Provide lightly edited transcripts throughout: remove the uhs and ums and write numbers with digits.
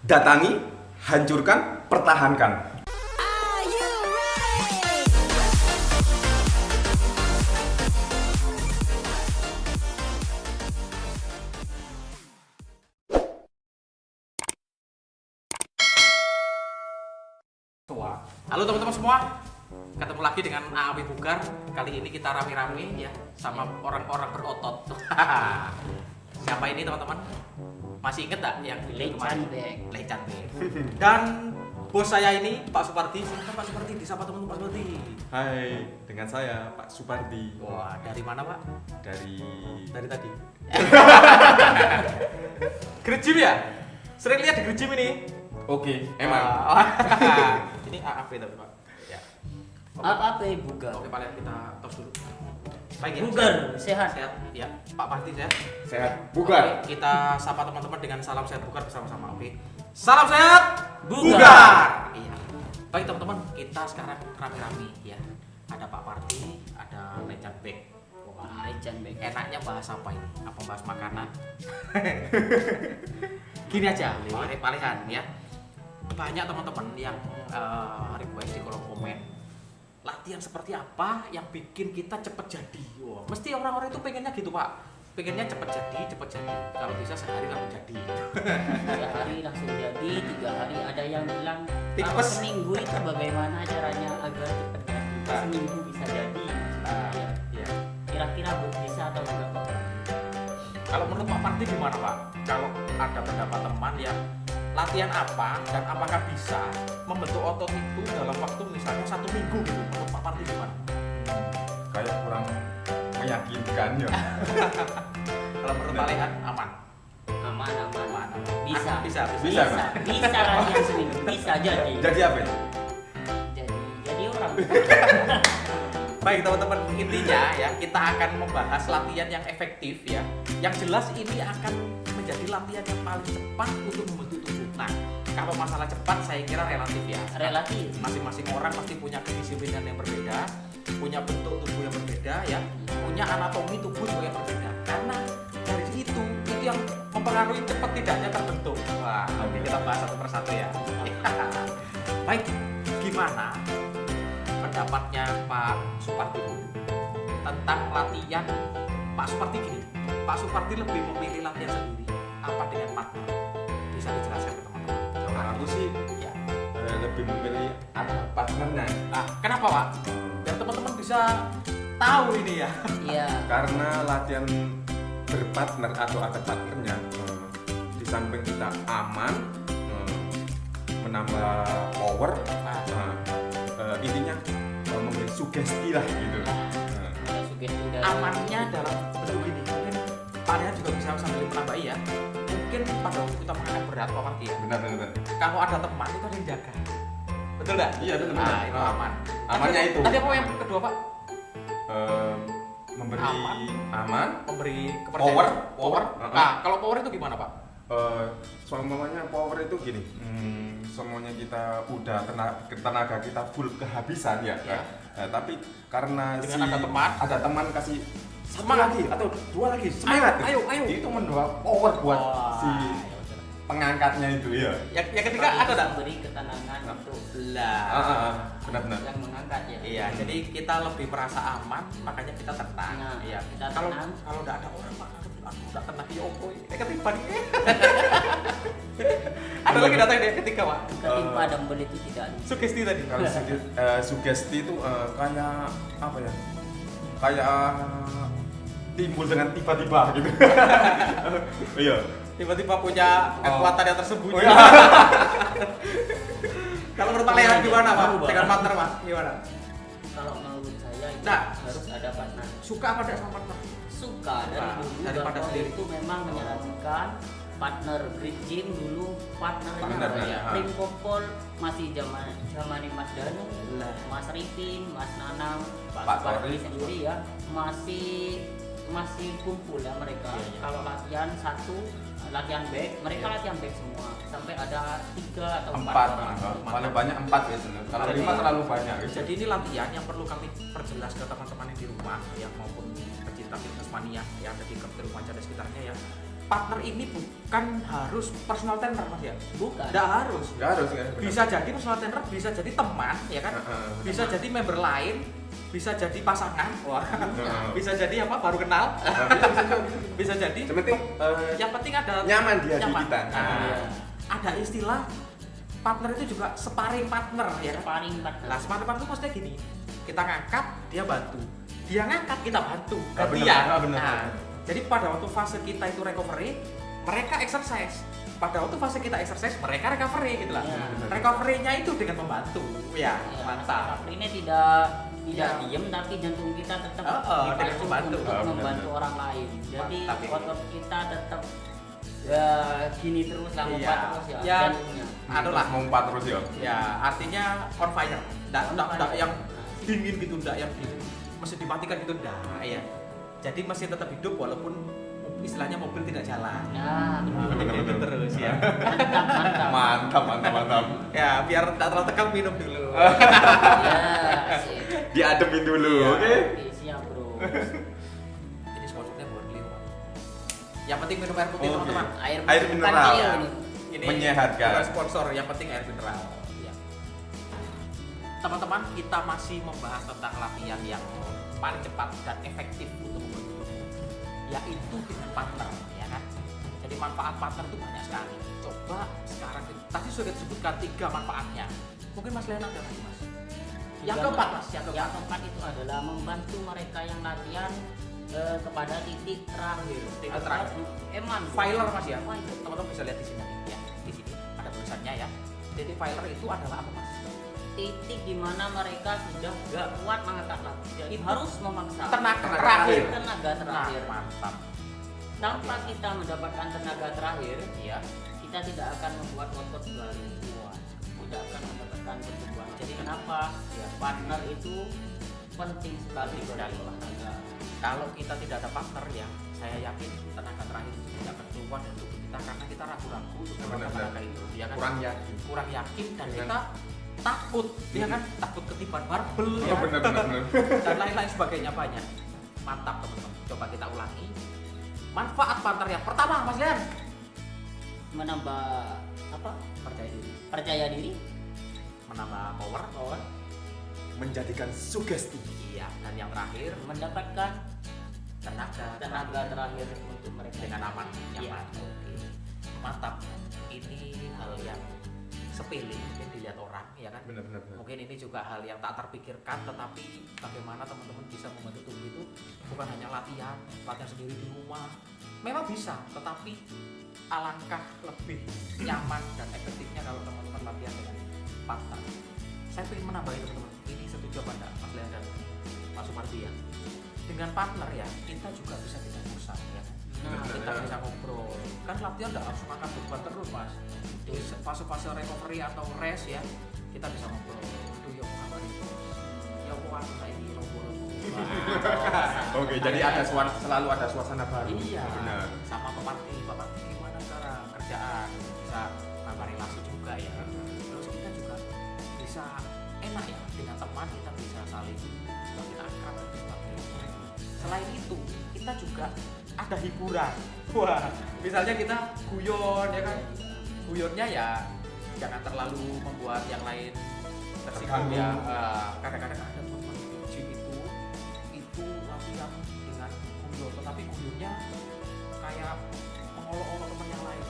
Datangi, hancurkan, pertahankan. Halo teman-teman semua, ketemu lagi dengan AAW Bugar. Kali ini kita rame-rame ya sama orang-orang berotot. Siapa ini teman-teman? Masih inget tak yang Lecan Bek? Lecan Bek. Dan bos saya ini Pak Supardi. Silakan Pak Supardi, disapa teman-teman Pak Supardi. Hai, dengan saya Pak Supardi. Wah, dari mana Pak? Dari Tadi. Gerejim ya? Sering lihat di Gerejim ini? Oke, emang. Ini AAP tapi Pak. Ya. Apa Bugar? Oke, paling kita tos dulu. Baik ya. Bugar, sehat. Sehat. Ya, Pak Parti sehat. Sehat. Bugar. Oke, kita sapa teman-teman dengan salam sehat bugar bersama-sama. Oke. Salam sehat Bugar. Iya. Baik teman-teman, kita sekarang rame-rame ya. Ada Pak Parti, ada Lecan Bek. Wah, Lecan Bek. enaknya bahas apa ini? Apa bahas makanan? Gini aja, paling-palingan ya. Banyak teman-teman yang request di kolom komen latihan seperti apa yang bikin kita cepet jadi. Wah, mesti orang-orang itu pengennya gitu Pak, pengennya cepet jadi. Kalau bisa sehari langsung jadi. 3 hari langsung jadi, 3 hari ada yang bilang Tipes. kalau seminggu itu bagaimana caranya agar cepat jadi? Seminggu bisa jadi. Ya. Kira-kira bisa atau enggak Pak? Kalau menurut Pak Parti gimana Pak? Kalau ada pendapat teman yang latihan apa dan apakah bisa membentuk otot itu dalam waktu misalnya 1 minggu gitu? Menurut Pak Parti gimana? Kayak kurang meyakinkan ya. Kalau menurut Pak Lehan aman. Aman. Bisa. Bisa Pak. Bisa latihan seminggu, bisa jadi. Jadi apa itu? Jadi orang. Baik teman-teman, intinya ya kita akan membahas latihan yang efektif ya. Yang jelas ini akan menjadi latihan yang paling cepat untuk membentuk tubuh. Nah, kalau masalah cepat saya kira relatif ya. Relatif. Masing-masing orang pasti punya kedisiplinan yang berbeda, punya bentuk tubuh yang berbeda ya, punya anatomi tubuh juga yang berbeda. Karena dari itu yang mempengaruhi cepat tidaknya terbentuk. Wah, oke kita bahas satu persatu ya. Baik, gimana pendapatnya Pak Supardi tentang latihan? Pak Supardi gini, Pak Supardi lebih memilih latihan sendiri apa dengan partner? Bisa dijelaskan ke teman-teman? Kalau aku sih Ya. lebih memilih ada partnernya. Nah, kenapa Pak? Biar teman-teman bisa tahu ini ya. Iya. Karena latihan berpartner atau ada partnernya, di samping kita aman, menambah power, intinya memberi sugesti lah gitu. Ada sugesti dari Amannya dalam bentuk gini, mungkin Pak Rehan juga bisa sambil menambahi ya. Mungkin pada waktu kita mengangkat berat Pak Parti ya, Benar. kalau ada teman itu ada yang jaga. Betul nggak? Iya, betul. Nah, itu aman. Amannya Tadi- itu. Tadi apa yang kedua Pak? Memberi Aman. aman, Memberi kepercayaan. Power. Nah, kalau power itu gimana Pak? semuanya power itu gini, semuanya kita udah tenaga kita full kehabisan ya, Ya. tapi karena Dengan ada teman kasih Semangat. lagi atau 2 lagi semangat, Ayo. itu menambah power buat Wah, si pengangkatnya itu ya. yang ketiga ada enggak? memberi ketenangan untuk Lah. Benar. yang mengangkat ya. Iya, jadi kita lebih merasa aman, makanya kita tenang. Nah, Iya, kita kalau tenang. kalau enggak ada orang Pak, aku enggak tenang ya opo. Ketiban. Ada lagi data yang ketiga Pak. Ketimpa dumbbell itu tidak ada. Sugesti tadi. Kalau sugesti itu kayak apa ya? Kayak timbul dengan tiba-tiba gitu. Iya. Tiba-tiba punya kekuatan yang tersembunyi. Oh, iya. Kalau menurut Pak Lehan gimana Pak? Berubah. Dengan partner Pak, gimana? Kalau menurut saya itu Nah. harus ada partner. Suka apa enggak sama partner? Suka dari Nah, dulu daripada Bapak sendiri. itu memang menyarankan partner Great Gym dulu partnernya Partnernya, ya. ya. Prim Kopol masih zaman Mas Danu, Lah. Mas Ripin, Mas Nanang, Pak Pak Supardi Tori. sendiri ya masih kumpul ya mereka. Iya, iya. Kalau latihan back, mereka latihan back semua sampai ada 3 atau 4 4, orang. paling banyak 4 biasanya. Kalau Jadi- 5 terlalu banyak. Jadi ini latihan yang perlu kami perjelas ke teman-teman yang di rumah yang maupun pecinta fitness mania yang ada di rumah dan sekitarnya ya. partner ini bukan harus personal trainer Mas ya. Bukan. Nggak harus. Nggak harus kan? Bisa jadi personal trainer, bisa jadi teman, ya kan? Bisa jadi member lain, bisa jadi pasangan, wah, bisa jadi apa? Baru kenal, bisa jadi. Yang penting Yang penting ada nyaman di hati nyaman. kita. Iya. Ada istilah partner itu juga sparring partner, ya kan? Sparring partner. Nah, sparring partner itu maksudnya gini, kita ngangkat, dia bantu. Dia ngangkat, kita bantu. Ah, bener, Gantian. ah, bener. Nah, jadi pada waktu fase kita itu recovery, mereka exercise. Pada waktu fase kita exercise, mereka recovery gitu lah. Iya. Recovery-nya itu dengan membantu. Ya, Ya, mantap. ini tidak Iya. diem, tapi jantung kita tetap dengan dipacu membantu. untuk benar. membantu orang lain. Jadi Mantap ini. otot kita tetap ya gini terus lah, Iya. ngumpat terus ya, Ya. jantungnya. Anu lah. Ngumpat terus ya. Ya, artinya on fire. Nggak yang dingin gitu, nggak yang mesti dimatikan gitu, nggak ya. Jadi masih tetap hidup walaupun istilahnya mobil tidak jalan. Nah, Gitu terus ya. mantap, mantap. Mantap. Ya, biar tidak terlalu tegang minum dulu. Ya, sip. Diademin dulu, Iya. oke? Oke, siap bro. Ini sponsornya buat beliau. Yang penting minum air putih Oke. teman-teman. Air bukan mineral. beliau ini. Ini Menyehatkan. bukan sponsor, yang penting air mineral. Ya. Teman-teman, kita masih membahas tentang latihan yang paling cepat dan efektif untuk membantu yaitu dengan partner, ya kan? Jadi manfaat partner itu banyak sekali. Coba sekarang tadi sudah disebutkan 3 manfaatnya. Mungkin Mas Leonard ada lagi Mas. Yang keempat Mas, yang Yang keempat. keempat itu adalah membantu mereka yang latihan kepada titik terakhir. Titik terakhir. Eman. Filer Mas ya. Filer. Teman-teman bisa lihat di sini ya. Di sini ada tulisannya ya. Titik filer itu adalah apa Mas? Titik di mana mereka sudah gak kuat mengangkat lagi. Jadi Itu harus memaksa. tenaga Tenaga terakhir. Tenaga terakhir. Nah, mantap. Tanpa kita mendapatkan tenaga terakhir, Iya. kita tidak akan membuat otot baru kuat. Tidak akan mendapatkan pertumbuhan. Jadi kenapa? Ya, partner itu penting sekali bagi olahraga. Kalau kita tidak ada partner ya, saya yakin tenaga terakhir itu tidak akan keluar dari tubuh kita karena kita ragu-ragu untuk melakukan Benar-benar. tenaga itu, ya kan? Kurang yakin. Kurang yakin dan Dengan- kita takut, ya kan? Takut ketiban barbel, ya Oh, kan? benar. Dan lain-lain sebagainya banyak. Mantap teman-teman. Coba kita ulangi. Manfaat partner yang pertama, Mas Lian. Menambah apa? Percaya diri. Percaya diri. Menambah power. Menjadikan sugesti. Iya. Dan yang terakhir, Mendapatkan tenaga terakhir untuk mereka dengan aman, Iya. nyaman. Oke. Mantap. Ini hal yang sepele mungkin dilihat orang, ya kan? Benar. Mungkin ini juga hal yang tak terpikirkan, tetapi bagaimana teman-teman bisa membantu tubuh itu bukan hanya latihan sendiri di rumah. Memang bisa, tetapi alangkah lebih nyaman dan efektifnya kalau teman-teman latihan dengan partner. Saya ingin menambahin teman-teman, ini setuju apa enggak Mas Leon dan Pak Sumardi ya? Dengan partner ya, kita juga bisa tidak bosan ya. Nah, Kita bisa ngobrol. Kan latihan enggak langsung angkat beban terus Mas. Di fase-fase recovery atau rest ya, kita bisa ngobrol. Aduh ya mau ngabarin terus. Ya mau kayak ini logo-logo. Oke, jadi selalu ada suasana baru. Iya. Benar. Sama Pak Marti gimana sekarang kerjaan, bisa nambah relasi juga ya. Terus kita juga bisa enak ya dengan teman, kita bisa saling semakin akrab dan semakin selain itu kita juga ada hiburan. Wah, misalnya kita guyon ya kan, guyonnya ya jangan terlalu membuat yang lain tersinggung ya. Kadang-kadang ada teman di gym itu latihan dengan guyon, tetapi guyonnya kayak mengolok-olok teman yang lain.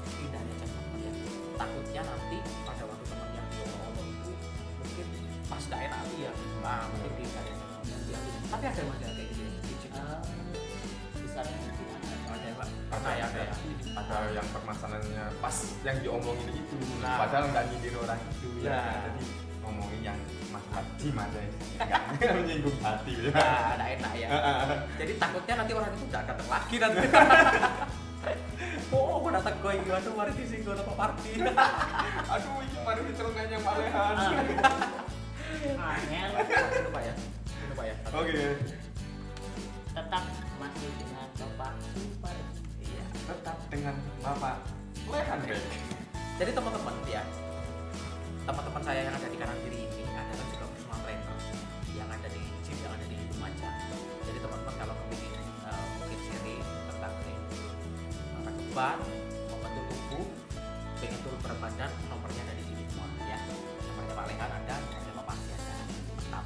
Hindari aja teman ya. Takutnya nanti pada waktu teman yang diolok-olok itu mungkin pas gak enak ya. Nah, mungkin dihindari aja. Tapi ada yang kayak gitu ya, di gym. besar mungkin Ada ya, Pak? Ada ya. Ada yang permasalahannya pas yang diomongin itu, Nah. padahal nggak nyindir orang itu ya. Nah. Jadi ngomongin yang masalah gym aja, nggak menyinggung hati ya. Nah, ada enak ya. Jadi takutnya nanti orang itu nggak datang lagi nanti. Oh, aku datang gue gimana mari disinggung sama party. Aduh, ini kemarin dicerungannya Pak Lehan. angel. Minum Pak ya. Minum Pak ya. Oke. Tetap masih dengan Bapak Super. Iya. Tetap dengan Bapak Lehan Bek. Jadi teman-teman ya, teman-teman saya yang ada di kanan kiri ini adalah juga personal trainer yang ada di gym yang ada di Lumajang. Jadi teman-teman kalau ingin mungkin sharing tentang ini cepat, membentuk tubuh, pengen turun berat badan, nomornya ada di sini semua ya. Nomornya Pak Lehan ada, nomornya Pak Parti ada. Mantap.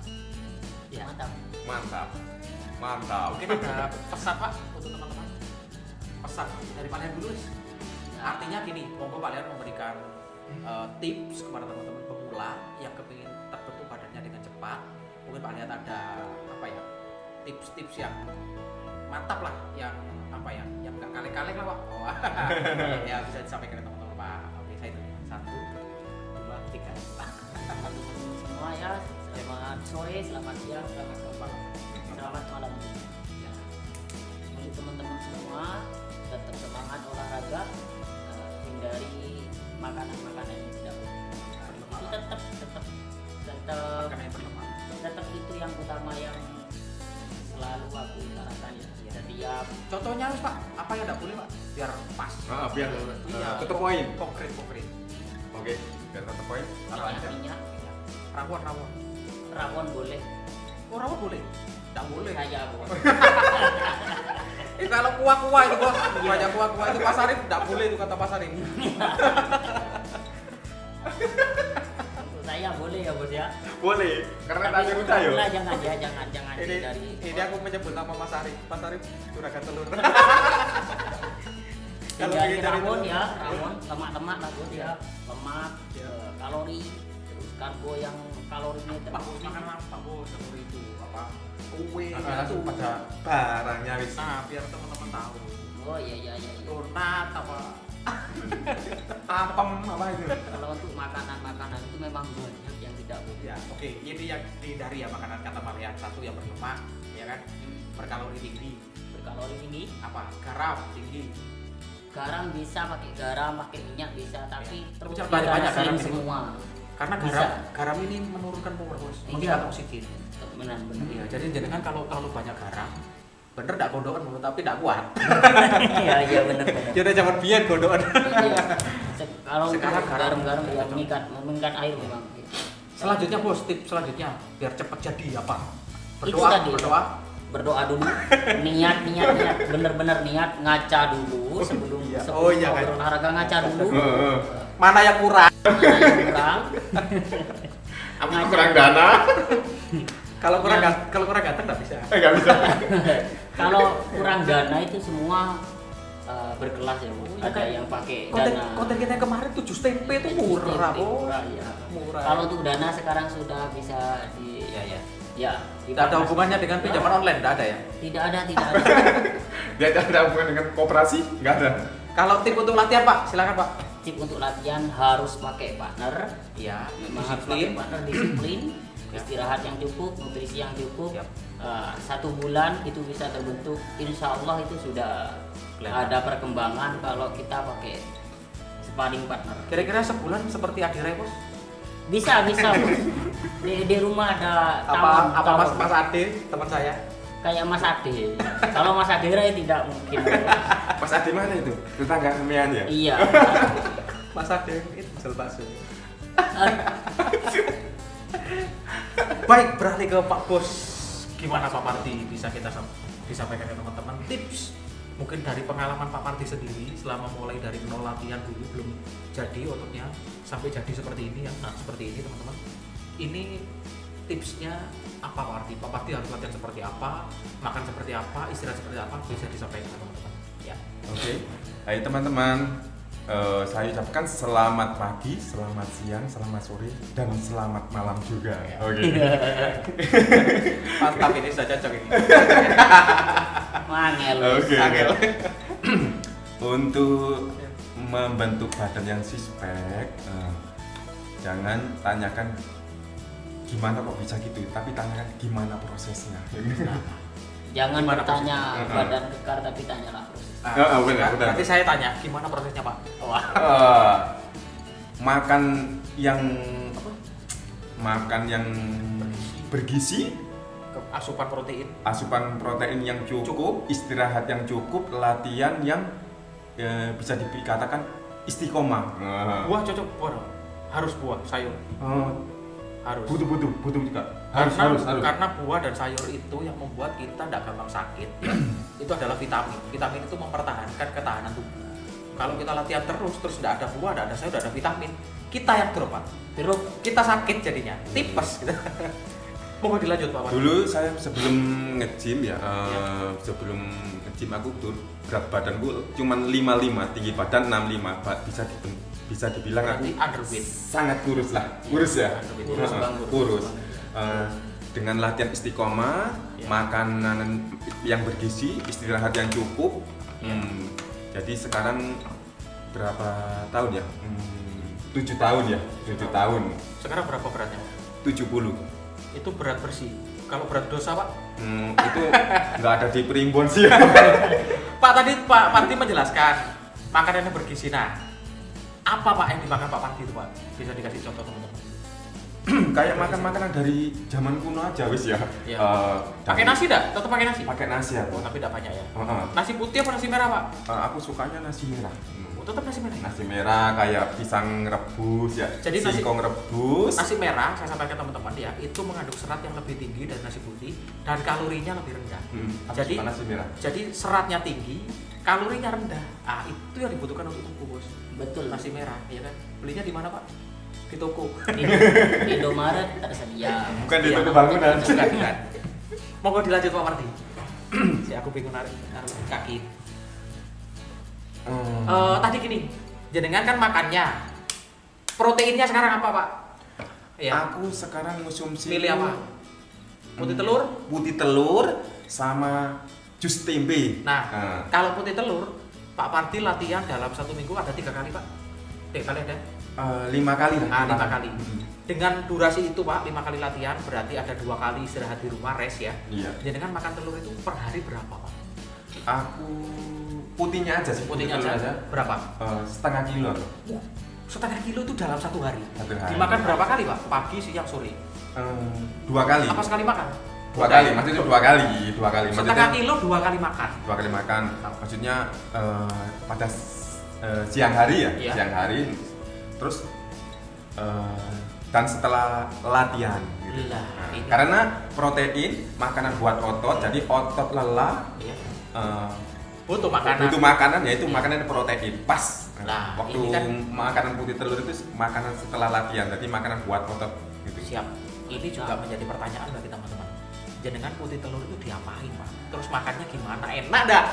Ya. Mantap. Mantap. Mantap. Mungkin ada pesan Pak untuk teman-teman. Pesan dari Pak Lehan dulu. Wis. Artinya gini, monggo Pak Lehan memberikan tips kepada teman-teman pemula yang kepingin terbentuk badannya dengan cepat. Mungkin Pak Lehan ada apa ya? Tips-tips yang mantap lah, yang apa ya? Yang nggak kaleng-kaleng lah Pak. Oh, ya bisa disampaikan ke teman-teman Pak. Oke, saya itu 1, 2, 3. Teman-teman semua ya, selamat sore, selamat siang, selamat malam. Selamat malam. Ya. Untuk teman-teman semua, tetap semangat olahraga, hindari makanan-makanan yang tidak berlemak. Itu tetap Makanan yang berlemak. tetap itu yang utama yang selalu aku utarakan ya. Setiap Contohnya Mas, Pak, apa yang tidak boleh Pak? Biar pas. Biar Iya. tutup poin. Konkret. Oke, biar tutup poin. Apa aja? minyak, Rawon. rawon boleh, Oh, rawon boleh? Tidak boleh. saya boleh. Kalau kuah-kuah itu bos, banyak kuah-kuah itu Pak Sarif tidak boleh itu kata Pak Sarif. Untuk saya boleh ya bos ya. Boleh, karena Tapi tadi udah yo. pemula jangan ya, jangan dari Ini aku menyebut nama Mas Sarif. Mas Sarif juragan telur. Kalau dari ingin dari rawon telur. ya, rawon lemak-lemak lah bos ya, lemak, Ya. kalori, terus karbo yang kalorinya Pak Bos makan apa Bos? Telur itu apa? Kue Langsung itu. pada barangnya wis. Nah, biar teman-teman tahu. Oh iya. Donat apa? Apem apa itu? Kalau untuk makanan itu memang banyak yang tidak boleh. Ya, oke. Ini yang dihindari ya makanan kata Marian. Satu yang berlemak, ya kan? Berkalori tinggi. Berkalori tinggi, Apa? Garam tinggi. garam bisa pakai garam, pakai minyak bisa, tapi Ya. terus Jangan banyak-banyak dibatasin garam ini. semua. Karena Bisa. garam ini menurunkan power bos, Iya. menghilangkan oksigen. Benar. Iya, jadi jangan kalau terlalu banyak garam, bener tidak godokan tapi tidak kuat. Iya benar. Kita zaman biar godokan. Iya. Kalau Sekarang untuk garam garam ya cocok. meningkat air memang. Selanjutnya bos, tips selanjutnya biar cepat jadi apa? Itu Berdoa, tadi. berdoa. Dulu, niat, bener-bener niat, ngaca dulu sebelum Iya. sebelum Oh iya, kan. berolahraga ngaca dulu. Mana yang kurang? Mana yang kurang? Apa kurang dana? Kalau kurang Yang- kalau kurang ganteng nggak bisa. Enggak bisa. Kalau kurang dana itu semua berkelas ya, Bu. Oh, iya, Ada kan. yang pakai Konten dana. konten kita yang kemarin 7 tempe itu murah bos. Murah, ya. Murah. Kalau untuk dana sekarang sudah bisa ya, di tidak ada hubungannya dengan pinjaman online, tidak ada ya. Tidak ada. Dia ada hubungan dengan koperasi? Enggak ada. Kalau tip untuk latihan Pak, silakan Pak. Tip untuk latihan harus pakai partner. Iya, Memang harus pakai partner, disiplin, Ya. istirahat yang cukup, nutrisi yang cukup. Yap. 1 bulan itu bisa terbentuk. Insya Allah itu sudah Kelihatan. ada perkembangan kalau kita pakai sparring partner. Kira-kira sebulan seperti Adire bos? Bisa Bos. Di rumah ada Apa tawon. Mas Ade teman saya? Kayak Mas Ade. Kalau Mas Ade tidak mungkin. Mas Adi mana itu? Tetangga Mian ya? Iya. Mas Ade itu jual bakso. Baik, beralih ke Pak Bos. Gimana Pak Marti bisa kita disampaikan ke teman-teman tips mungkin dari pengalaman Pak Marti sendiri selama mulai dari nol latihan dulu belum jadi ototnya sampai jadi seperti ini ya. Nah, seperti ini teman-teman. Ini tipsnya apa Pak Marti? Pak Marti harus latihan seperti apa, makan seperti apa, istirahat seperti apa, bisa disampaikan ke teman-teman. Ya. Oke. Hai teman-teman. Saya ucapkan selamat pagi, selamat siang, selamat sore, dan selamat malam juga. Oke. Mantap ini sudah cocok ini. Mangel. Oke. Angel. Untuk membentuk badan yang sispek, jangan tanyakan gimana kok bisa gitu, tapi tanyakan gimana prosesnya. Jangan Gimana bertanya prosesnya? badan kekar tapi tanyalah proses. Benar. Nanti saya tanya gimana prosesnya Pak? Wah. Makan yang apa? Makan yang bergizi, Asupan protein. asupan protein yang cukup, istirahat yang cukup, latihan yang bisa dikatakan istiqomah. Buah cocok buah dong. Harus buah, sayur. Harus. Butuh juga. Karena buah dan sayur itu yang membuat kita tidak gampang sakit. Ya. Itu adalah vitamin. Vitamin itu mempertahankan ketahanan tubuh. Kalau kita latihan terus tidak ada buah, tidak ada sayur, tidak ada vitamin, kita yang drop Pak. Drop. Kita sakit jadinya, tipes gitu. Mau dilanjut Pak. Dulu saya sebelum nge-gym ya, sebelum nge-gym aku tuh berat badanku cuma 55, tinggi badan 65, bisa dibilang aku Berarti underweight. sangat kurus lah, kurus ya, Underweight. Kurus, Bang, kurus. kurus. Dengan latihan istiqomah, Ya. makanan yang bergizi, istirahat yang cukup. Ya. Jadi sekarang berapa tahun ya? 7 tahun ya, 7 tahun, Sekarang berapa beratnya Pak? 70. Itu berat bersih. Kalau berat dosa Pak? Itu nggak ada di Primbon sih. Pak tadi Pak Parti menjelaskan makanan yang bergizi. Nah, apa Pak yang dimakan Pak Parti itu Pak? Bisa dikasih contoh teman-teman. Kayak makan makanan dari zaman kuno aja wis ya. Iya. Pakai nasi enggak? Tetap pakai nasi? Pakai nasi aku. Tapi tidak banyak ya. Heeh. Nasi putih apa nasi merah Pak? Aku sukanya nasi merah. Oh, tetap nasi merah. Nasi merah kayak pisang rebus ya. Jadi nasi- singkong rebus. Nasi merah saya sampaikan ke teman-teman ya, itu mengandung serat yang lebih tinggi dari nasi putih dan kalorinya lebih rendah. Aku Jadi- suka nasi merah. Jadi seratnya tinggi, kalorinya rendah. Ah, itu yang dibutuhkan untuk tubuh bos. Betul. Nasi merah, ya kan? Belinya di mana Pak? Di toko. Di Indomaret tersedia. Bukan di Iya. toko bangunan. Bukan. Monggo dilanjut Pak Marti. Si aku bingung narik kaki. Tadi gini, jenengan kan makannya. Proteinnya sekarang apa Pak? Ya. Aku sekarang konsumsi Pilih apa? Putih telur? Putih telur sama jus tempe. Nah, kalau putih telur, Pak Parti latihan dalam 1 minggu ada 3 kali Pak. 3 kali ada? 5 kali lah. Nah, 5 kali. Mm. Dengan durasi itu Pak, 5 kali latihan berarti ada 2 kali istirahat di rumah rest ya. Iya. Jenengan makan telur itu per hari berapa Pak? Aku putihnya aja sih. Putihnya telur aja berapa? setengah kilo. Setengah kilo itu dalam 1 hari. 1 hari. Dimakan berapa kali Pak? Pagi, siang, sore. 2 kali. Apa sekali makan? 2 kali, maksudnya 2 kali. 2 kali. Setengah Maksudnya kilo 2 kali makan. 2 kali makan. Maksudnya pada siang hari ya, Iya. siang hari. Terus dan setelah latihan gitu. Lah, Nah, ini. karena protein makanan buat otot, jadi otot lelah Iya. butuh Butuh makanan. makanan yaitu Iya. makanan protein pas. Nah, waktu ini kan- makanan putih telur itu makanan setelah latihan, jadi makanan buat otot gitu. Siap. Ini juga menjadi pertanyaan bagi teman-teman. Jenengan putih telur itu diapain Pak? Terus makannya gimana? Enak dah?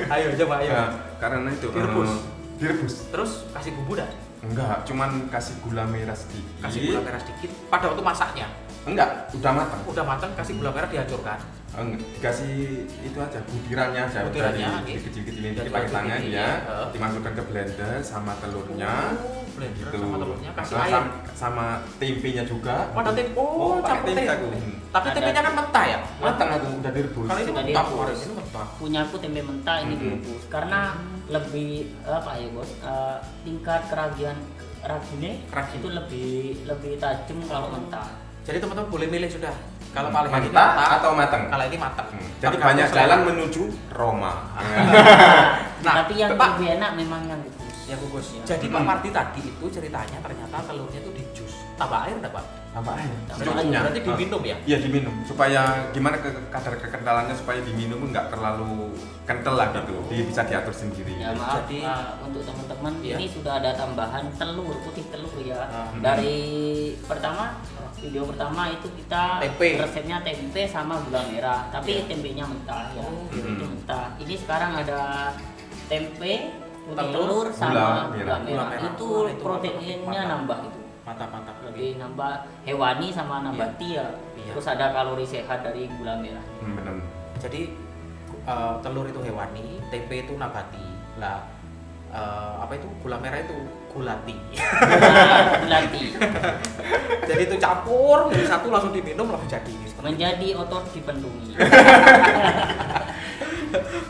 Ayo coba ayo. Nah, karena itu Direbus? direbus. Terus kasih bumbu dah? Enggak, cuman kasih gula merah sedikit. Kasih gula merah sedikit. Pada waktu masaknya, Enggak, udah matang. udah matang kasih gula merah dihancurkan. Enggak, dikasih itu aja butirannya aja. Butirannya, Udah oke. dikecil-kecilin Jadi dikit pakai waktu tangan ini, ya. ya. Dimasukkan ke blender sama telurnya. Oh, blender gitu. sama telurnya, kasih Sama- air. sama tempenya juga. Oh, ada tempe. Oh, pakai campur tempe tempe. aku. Tapi Ada- tempenya kan mentah ya? Matang aku udah direbus. Kali ini Sudah mentah, direbus. kemarin ini mentah. Punya aku tempe mentah ini direbus karena lebih apa ya bos, tingkat keragian Ragin. itu lebih tajam kalau mentah. Jadi teman-teman boleh milih sudah. Kalau paling ini mentah atau matang. Kalau ini matang. Jadi Tapi banyak kalau jalan selera- menuju Roma. Nah, Tapi yang Pak, lebih enak memang yang rebus. ya gugus. Ya. Jadi Pak Marti tadi itu ceritanya ternyata telurnya itu di jus. Tambah air enggak Pak? Apa air? Tambah Secukupnya. Berarti diminum ya? Iya diminum supaya gimana kadar kekentalannya supaya diminum nggak terlalu kental lah gitu. Dia bisa diatur sendiri. Ya maaf Jadi- untuk teman-teman Iya. ini sudah ada tambahan telur, putih telur ya. Ah. Dari video pertama itu kita Tempe. resepnya tempe sama gula merah, tapi Iya. tempenya mentah ya. Oh, Itu mentah. Ini sekarang ada tempe, putih Telur, telur sama gula gula merah. merah. Gula merah. Itu Wah, itu proteinnya mantap. nambah itu. Mantap-mantap. Lebih nambah hewani sama nambati ya. Iya. Terus ada kalori sehat dari gula merah. Bener. Jadi telur itu hewani, tempe itu nabati. Lah apa itu gula merah itu gulati. Gulati Jadi itu campur jadi satu langsung diminum langsung jadi. menjadi otot dipendungi.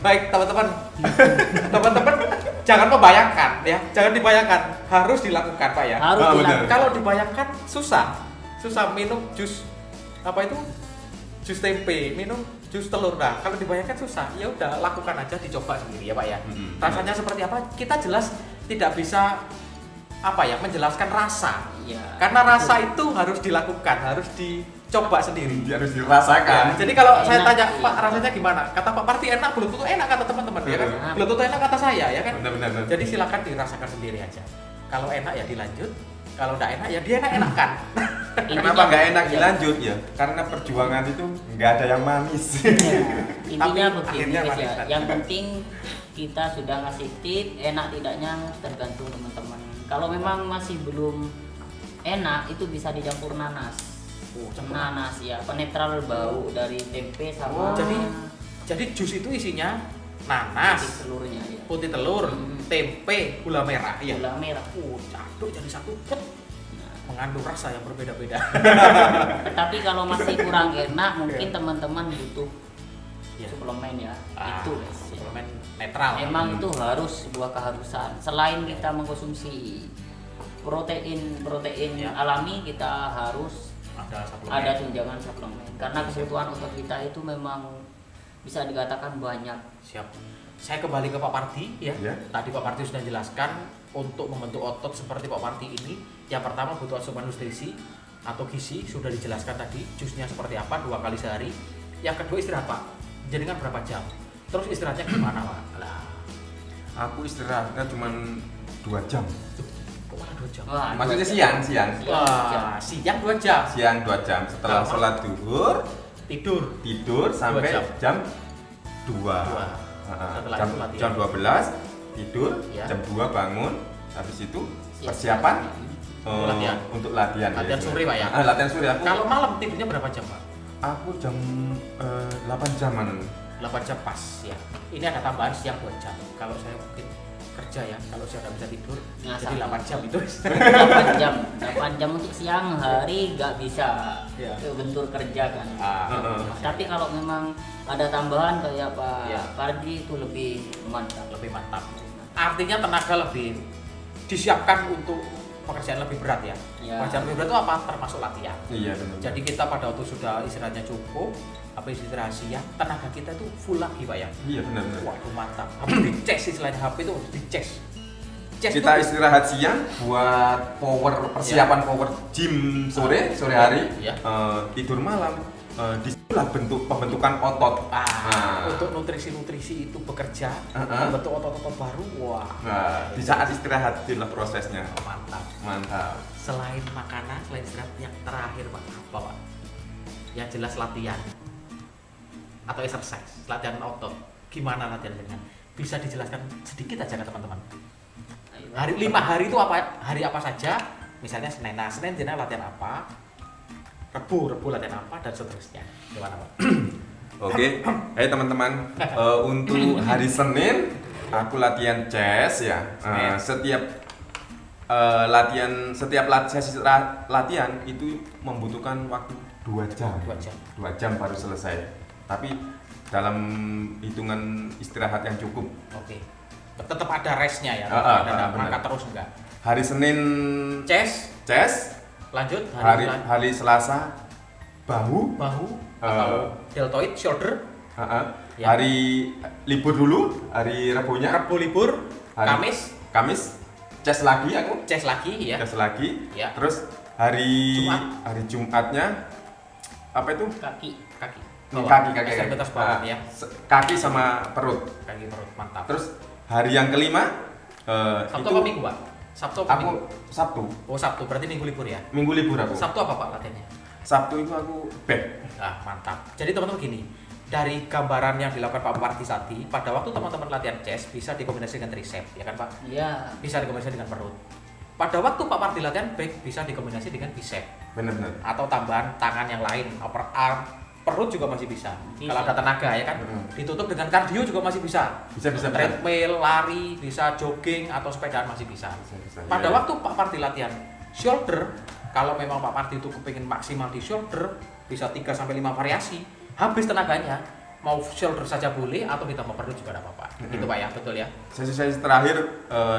Baik teman-teman, teman-teman jangan membayangkan ya, jangan dibayangkan, harus dilakukan Pak ya. Harus Ah, dilakukan. benar. Kalau dibayangkan susah minum jus apa itu jus tempe, minum jus telur. Nah kalau dibayangkan susah, ya udah lakukan aja, dicoba sendiri ya Pak ya. Mm-mm. Rasanya seperti apa? Kita jelas tidak bisa apa ya menjelaskan rasa, Iya. karena rasa itu harus dilakukan, harus coba sendiri. Dia harus dirasakan. Jadi kalau saya Enak tanya sih. Pak rasanya gimana? Kata Pak Parti enak, belum tentu enak kata teman-teman ya kan. Enak. Belum tentu enak kata saya ya kan. Benar. Jadi silakan dirasakan sendiri aja. Kalau enak ya dilanjut, kalau enggak enak ya dia enak-enakan. Kenapa nggak enak ya, dilanjut ya? Karena perjuangan itu nggak ada yang manis. intinya Tapi begini akhirnya guys ya. manis. Yang penting kita sudah ngasih tip, enak tidaknya tergantung teman-teman. Kalau memang masih belum enak itu bisa dicampur nanas. campur Nanas ya, penetral bau dari tempe Oh, sama jadi jus itu isinya nanas, telurnya ya. putih telur, tempe, gula merah. Iya. Gula merah. Campur jadi satu pet. Nah, Mengandung rasa yang berbeda-beda. tetapi kalau masih kurang enak mungkin teman-teman butuh Iya. suplemen ya. Itu guys. Ya. suplemen netral. Emang itu harus sebuah keharusan. Selain kita mengkonsumsi protein Ya. alami, kita harus ada suplemen. ada tunjangan suplemen. Karena kebutuhan otot kita itu memang bisa dikatakan banyak. Siap. Saya kembali ke Pak Parti ya. Ya. Tadi Pak Parti sudah jelaskan untuk membentuk otot seperti Pak Parti ini, yang pertama butuh asupan nutrisi atau gizi sudah dijelaskan tadi, jusnya seperti apa 2 kali sehari. Yang kedua istirahat Pak. Jadi kan berapa jam? Terus istirahatnya gimana Pak? Lah, Aku istirahatnya cuma 2 jam. kok malah 2 jam? Wah, Maksudnya 2 siang. jam. Wah, siang 2 jam. Siang 2 jam. Setelah Sama. sholat duhur, Tidur. tidur sampai 2 jam. jam 2. Setelah Jam, itu latihan. jam 12 tidur, Ya. jam 2 bangun. Habis itu Siap. persiapan Latihan. untuk latihan. Latihan biasanya. sore, Pak, ya? Latihan sore aku. Kalau malam tidurnya berapa jam Pak? Aku jam 8 jaman. 8 jam pas ya. Ini ada tambahan siang 2 jam. Kalau saya mungkin kerja ya, kalau saya nggak bisa tidur, Nah, jadi sama. 8 jam itu. 8 jam untuk siang hari nggak bisa Ya. bentur kerja kan. Heeh. Tapi kalau memang ada tambahan kayak Pak Ya. Pardi itu lebih mantap. Lebih mantap. Artinya tenaga lebih disiapkan untuk pekerjaan lebih berat ya. Ya. Pekerjaan lebih berat itu apa? Termasuk latihan. Iya benar. Jadi kita pada waktu sudah istirahatnya cukup, habis istirahat siang, tenaga kita itu full lagi Pak ya. Iya benar. Waduh mantap. Habis dicek istilahnya HP itu harus dicek. Cek Kita itu- istirahat siang buat persiapan power gym sore hari. Ya. Tidur malam. Disitulah bentuk pembentukan otot. Nah. Untuk nutrisi-nutrisi itu bekerja, Uh-uh. membentuk otot-otot baru. Wah, Nah, di saat istirahat itulah prosesnya. mantap. Mantap. Selain makanan, selain istirahat, yang terakhir Pak, apa Pak? Yang jelas latihan atau exercise, latihan otot. Gimana latihannya? Bisa dijelaskan sedikit aja ke teman-teman. Hari 5 hari itu apa? Hari apa saja? Misalnya Senin. Nah, Senin dia latihan apa? Rebu latihan apa dan seterusnya. Gimana Pak? Oke, hai teman-teman. Untuk hari Senin aku latihan chest ya. Senin. Setiap sesi latihan itu membutuhkan waktu 2 jam. 2 jam. 2 jam baru selesai. Tapi dalam hitungan istirahat yang cukup. Oke. Tetap ada restnya ya. Ah, Ada benar. angkat terus enggak? Hari Senin chest, Lanjut hari Selasa bahu, bahu atau deltoid shoulder. Ya. hari libur dulu, hari Rebunya, Rabu libur, Hari- Kamis chest lagi aku, chest lagi ya. chest lagi. Ya. Terus hari Jumat. hari Jumatnya apa itu? Kaki. Kaki. Kaki. Ekstremitas bawah Ah, ya. Kaki sama perut. Kaki perut mantap. Terus hari yang kelima Sabtu itu apa Minggu, Pak? Sabtu apa Minggu? aku Sabtu, Oh, Sabtu berarti minggu libur ya. minggu libur aku. Sabtu apa Pak latihannya? Sabtu itu aku back. Nah, mantap. Jadi teman-teman gini, dari gambaran yang dilakukan Pak Parti tadi, pada waktu teman-teman latihan chest bisa dikombinasikan dengan tricep, ya kan Pak? Ya. Bisa dikombinasikan dengan perut. Pada waktu Pak Parti latihan back bisa dikombinasi dengan bicep Bener-bener. atau tambahan tangan yang lain, upper arm, perut juga masih bisa. Bisa. Kalau ada tenaga ya kan, ditutup dengan kardio juga masih bisa. Bisa. Treadmill, lari, bisa jogging atau sepedaan masih bisa. Bisa. Pada Iya. waktu Pak Parti latihan shoulder, kalau memang Pak Parti itu kepingin maksimal di shoulder, bisa 3 sampai 5 variasi, habis tenaganya, mau shoulder saja boleh atau ditambah perut juga tidak apa-apa. Gitu Pak ya, betul ya. Sesi terakhir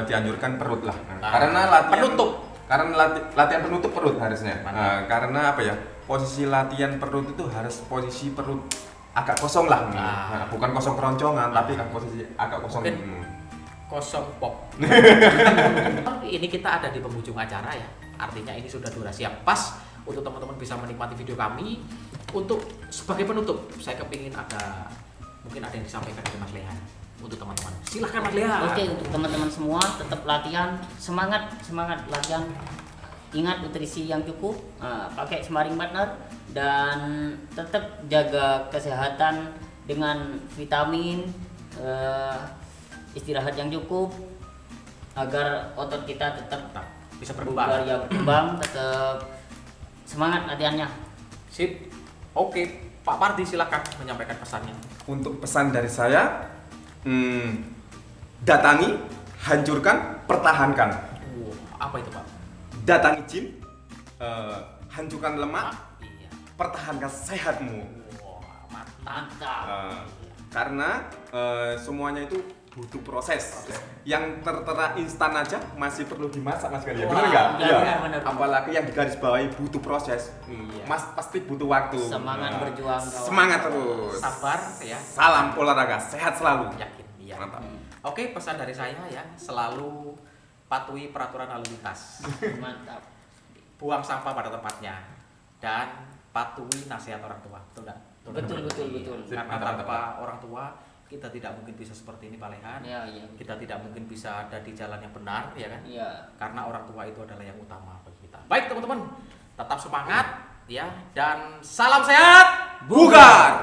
dianjurkan perut lah. Nah, karena latihan penutup. Karena latihan penutup perut harusnya. Mantap. Karena apa ya? Posisi latihan perut itu harus posisi perut agak kosong lah. Ah. Bukan kosong keroncongan, tapi kan posisi agak kosong. Mungkin kosong pop. Ini kita ada di penghujung acara ya. Artinya ini sudah durasi yang pas untuk teman-teman bisa menikmati video kami. Untuk sebagai penutup, saya kepingin mungkin ada yang disampaikan dari Mas Lehan untuk teman-teman. Silahkan Mas Lehan. Oke, untuk teman-teman semua tetap latihan, semangat latihan. Ingat nutrisi yang cukup, pakai sparring partner, dan tetap jaga kesehatan dengan vitamin, istirahat yang cukup agar otot kita tetap Bisa berkembang, tetap semangat latihannya. Sip. Oke, Pak Pardi silakan menyampaikan pesannya. Untuk pesan dari saya, datangi, hancurkan, pertahankan. Apa itu Pak? Datangi gym, hancurkan lemak, Iya. pertahankan sehatmu. Mantap. Karena semuanya itu butuh proses. Yang tertera instan aja masih perlu dimasak, Mas Gani. Wah, Benar nggak? iya, Iya. benar. Apalagi yang digarisbawahi butuh proses. Iya. Mas pasti butuh waktu. Semangat berjuang, kawan. Semangat terus. Sabar ya. Salam olahraga, sehat selalu. Yakin. Iya. Mantap. Oke, pesan dari saya ya, selalu patuhi peraturan lalu lintas. Mantap. Buang sampah pada tempatnya dan patuhi nasihat orang tua. Betul enggak? Betul. Karena Mantap, tanpa orang tua kita tidak mungkin bisa seperti ini Pak Lehan. Iya. Kita tidak mungkin bisa ada di jalan yang benar, ya kan? Iya. Karena orang tua itu adalah yang utama bagi kita. Baik teman-teman, tetap semangat ya, dan salam sehat Bugar.